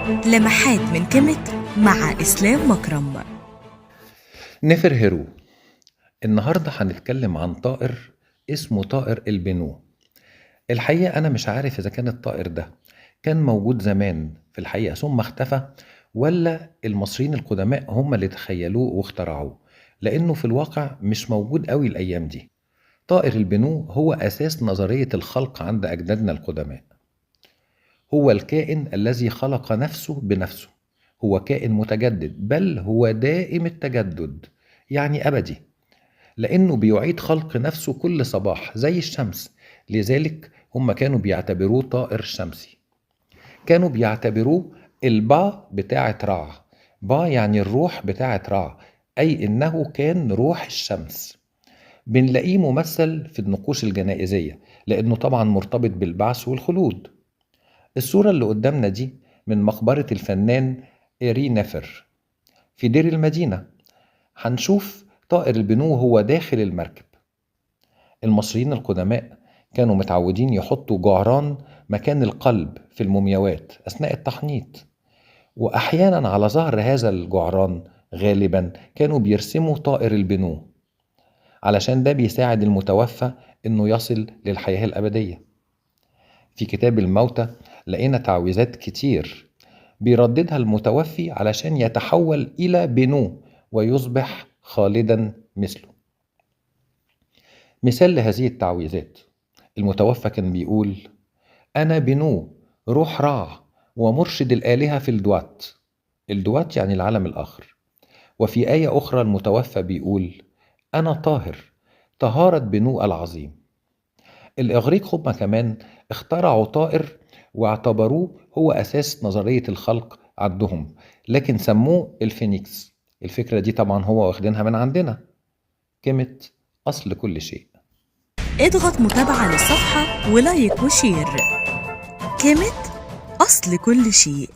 لمحات من كيميت مع إسلام مكرم. نفر هيرو. النهاردة هنتكلم عن طائر اسمه طائر البنو. الحقيقة أنا مش عارف إذا كان الطائر ده كان موجود زمان في الحقيقة ثم اختفى، ولا المصريين القدماء هم اللي تخيلوه واخترعوه، لأنه في الواقع مش موجود قوي الأيام دي. طائر البنو هو أساس نظرية الخلق عند أجدادنا القدماء. هو الكائن الذي خلق نفسه بنفسه. هو كائن متجدد، بل هو دائم التجدد، يعني أبدي، لأنه بيعيد خلق نفسه كل صباح زي الشمس. لذلك هم كانوا بيعتبروه طائر شمسي. كانوا بيعتبروه البا بتاعة رع. با يعني الروح بتاعة رع، أي إنه كان روح الشمس. بنلاقيه ممثل في النقوش الجنائزية، لأنه طبعا مرتبط بالبعث والخلود. الصورة اللي قدامنا دي من مقبرة الفنان إيري نفر في دير المدينة. هنشوف طائر البنو هو داخل المركب. المصريين القدماء كانوا متعودين يحطوا جعران مكان القلب في المومياوات أثناء التحنيط، وأحيانا على ظهر هذا الجعران غالبا كانوا بيرسموا طائر البنو، علشان ده بيساعد المتوفى إنه يصل للحياة الأبدية. في كتاب الموتى لقينا تعويذات كتير بيرددها المتوفي علشان يتحول إلى بنو ويصبح خالدا مثله. مثال لهذه التعويذات، المتوفى كان بيقول: أنا بنو روح رع ومرشد الآلهة في الدوات. الدوات يعني العالم الآخر. وفي آية أخرى المتوفى بيقول: أنا طاهر طهارة بنو العظيم. الإغريق هم كمان اخترعوا طائر واعتبروه هو أساس نظرية الخلق عندهم، لكن سموه الفينيكس. الفكرة دي طبعا هو واخدينها من عندنا. كلمة أصل كل شيء. اضغط متابعة للصفحة ولايك وشير. كيميت أصل كل شيء.